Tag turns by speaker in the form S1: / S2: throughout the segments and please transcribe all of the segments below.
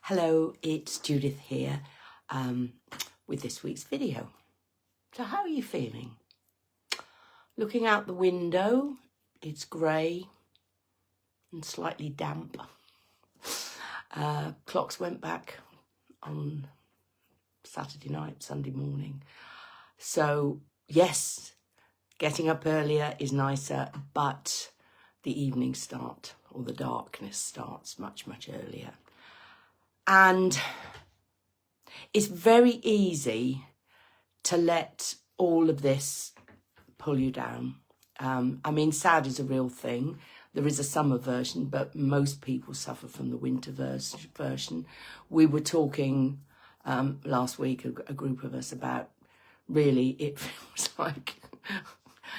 S1: Hello, it's Judith here with this week's video. So how are you feeling? Looking out the window, it's grey and slightly damp. Clocks went back on Saturday night, Sunday morning. So yes, getting up earlier is nicer, but the evening start or the darkness starts much, much earlier. And it's very easy to let all of this pull you down. I mean, S.A.D is a real thing. There is a summer version, but most people suffer from the winter version. We were talking last week, a group of us, about really it feels like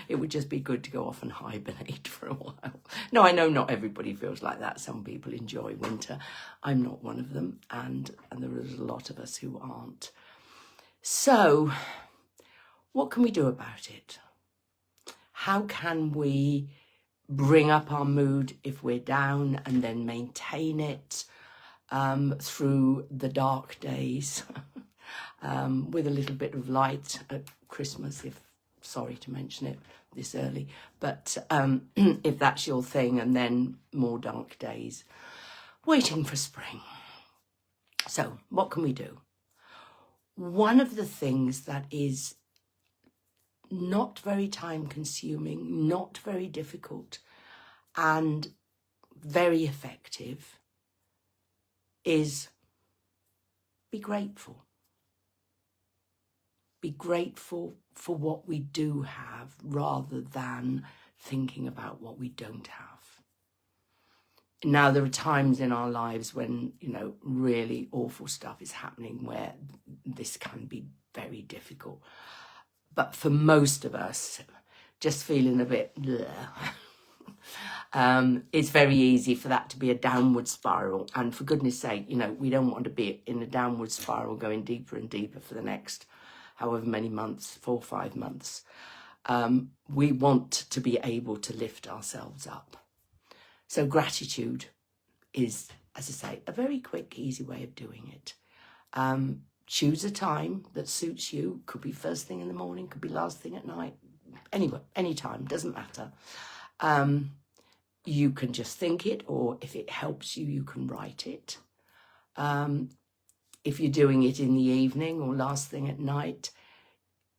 S1: it would just be good to go off and hibernate for a while. No, I know not everybody feels like that. Some people enjoy winter. I'm not one of them, and there is a lot of us who aren't. So, what can we do about it? How can we bring up our mood if we're down and then maintain it through the dark days with a little bit of light at Christmas, if sorry to mention it this early, but if that's your thing, and then more dark days, waiting for spring. So what can we do? One of the things that is not very time consuming, not very difficult, and very effective is be grateful. Be grateful for what we do have rather than thinking about what we don't have. Now, there are times in our lives when, really awful stuff is happening where this can be very difficult. But for most of us, just feeling a bit it's very easy for that to be a downward spiral. And for goodness sake, we don't want to be in a downward spiral going deeper and deeper for the next however many months, 4 or 5 months. We want to be able to lift ourselves up. So gratitude is, as I say, a very quick, easy way of doing it. Choose a time that suits you. Could be first thing in the morning, could be last thing at night. Anyway, any time, doesn't matter. You can just think it, or if it helps you, you can write it. If you're doing it in the evening or last thing at night,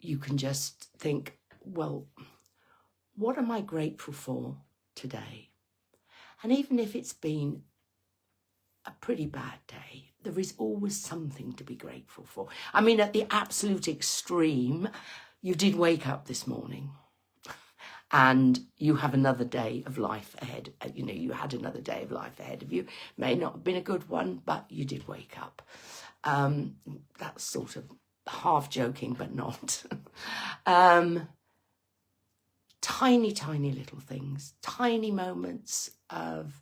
S1: you can just think, well, what am I grateful for today? And even if it's been a pretty bad day, there is always something to be grateful for. I mean, at the absolute extreme, you did wake up this morning and you have another day of life ahead. You had another day of life ahead of you. May not have been a good one, but you did wake up. That's sort of half joking, but not. Tiny, tiny little things, tiny moments of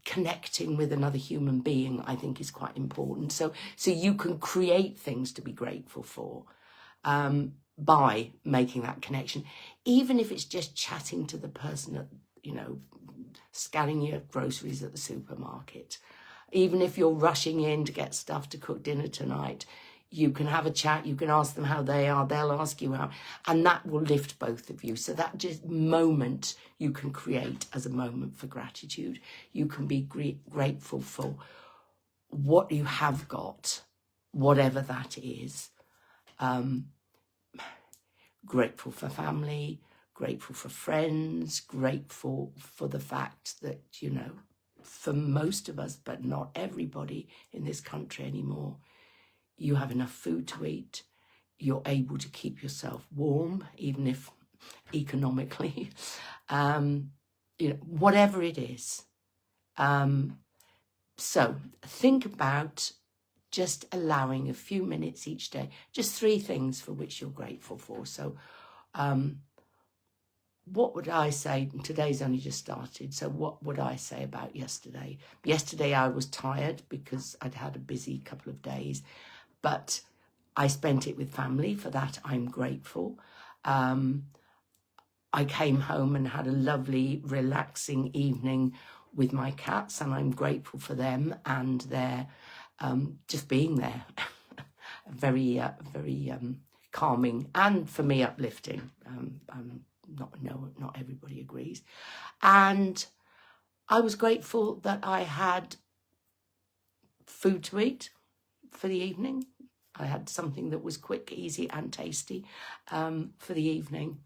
S1: connecting with another human being, I think is quite important. So you can create things to be grateful for by making that connection, even if it's just chatting to the person at, scanning your groceries at the supermarket. Even if you're rushing in to get stuff to cook dinner tonight, you can have a chat, you can ask them how they are, they'll ask you how, and that will lift both of you. So that just moment you can create as a moment for gratitude. You can be grateful for what you have got, whatever that is. Grateful for family, grateful for friends, grateful for the fact that, for most of us, but not everybody in this country anymore, you have enough food to eat. You're able to keep yourself warm, even if economically, whatever it is. So think about just allowing a few minutes each day, just 3 things for which you're grateful for. So what would I say? Today's only just started. So what would I say about yesterday? Yesterday I was tired because I'd had a busy couple of days, but I spent it with family. For that, I'm grateful. I came home and had a lovely, relaxing evening with my cats, and I'm grateful for them and their just being there. Very calming and for me uplifting. Not everybody agrees. And I was grateful that I had food to eat for the evening. I had something that was quick, easy and tasty for the evening.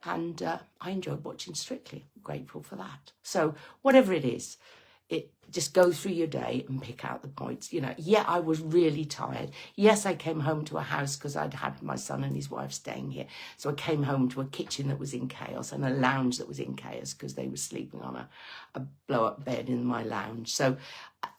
S1: And I enjoyed watching Strictly. I'm grateful for that. So whatever it is, it just go through your day and pick out the points. You know, yeah, I was really tired. Yes, I came home to a house because I'd had my son and his wife staying here. So I came home to a kitchen that was in chaos and a lounge that was in chaos because they were sleeping on a blow-up bed in my lounge. So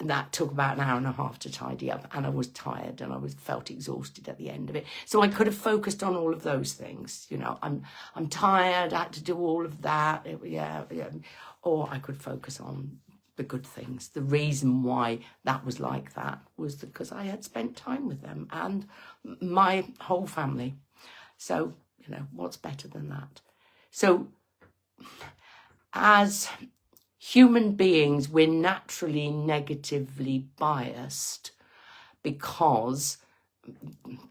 S1: that took about an hour and a half to tidy up, and I was tired and I felt exhausted at the end of it. So I could have focused on all of those things. You know, I'm tired, I had to do all of that. Yeah. Or I could focus on the good things. The reason why that was like that was because I had spent time with them and my whole family. So, you know, what's better than that? So, as human beings, we're naturally negatively biased because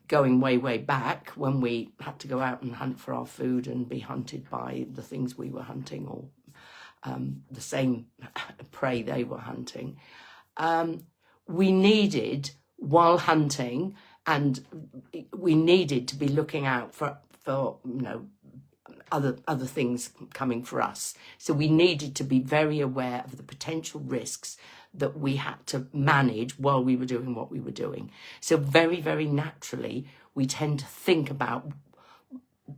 S1: going way, way back when we had to go out and hunt for our food and be hunted by the things we were hunting or the same prey they were hunting, we needed, while hunting, and we needed to be looking out for you know, other things coming for us. So we needed to be very aware of the potential risks that we had to manage while we were doing what we were doing. So very, very naturally, we tend to think about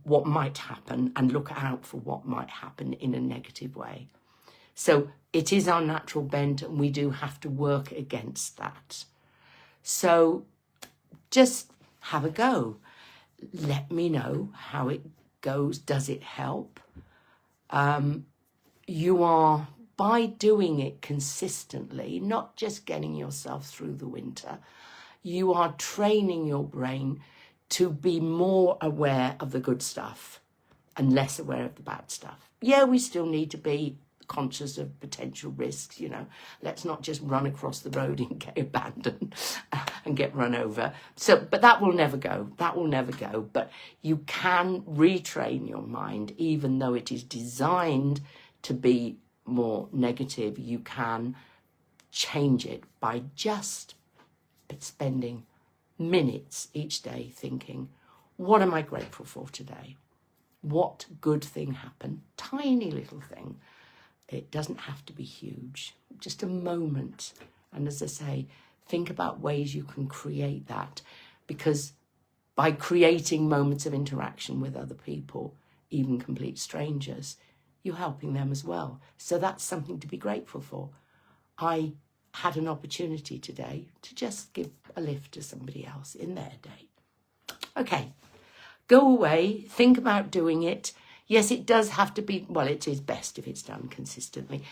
S1: what might happen and look out for what might happen in a negative way. So it is our natural bent, and we do have to work against that. So just have a go. Let me know how it goes. Does it help? You are, by doing it consistently, not just getting yourself through the winter, you are training your brain to be more aware of the good stuff and less aware of the bad stuff. Yeah, we still need to be conscious of potential risks, you know. Let's not just run across the road and get abandoned and get run over. So, but that will never go. That will never go. But you can retrain your mind, even though it is designed to be more negative. You can change it by just spending minutes each day thinking, what am I grateful for today? What good thing happened? Tiny little thing. It doesn't have to be huge, just a moment. And as I say, think about ways you can create that, because by creating moments of interaction with other people, even complete strangers, you're helping them as well. So that's something to be grateful for. I had an opportunity today to just give a lift to somebody else in their day. Okay, go away, think about doing it. Yes, it does have to be, well, it is best if it's done consistently.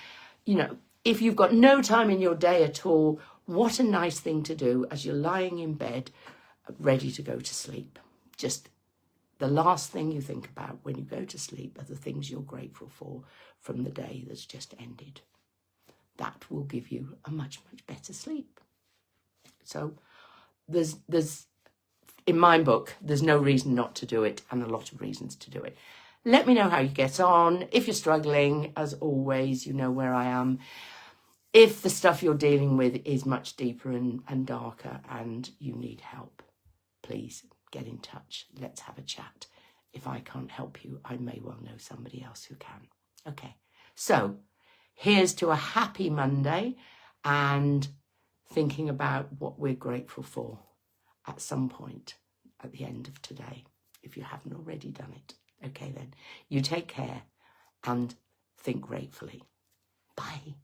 S1: You know, if you've got no time in your day at all, what a nice thing to do as you're lying in bed, ready to go to sleep. Just the last thing you think about when you go to sleep are the things you're grateful for from the day that's just ended. That will give you a much, much better sleep. So there's in my book, there's no reason not to do it and a lot of reasons to do it. Let me know how you get on. If you're struggling, as always, you know where I am. If the stuff you're dealing with is much deeper and darker and you need help, please get in touch. Let's have a chat. If I can't help you, I may well know somebody else who can. Okay, so here's to a happy Monday and thinking about what we're grateful for at some point at the end of today, if you haven't already done it. Okay then, you take care and think gratefully. Bye.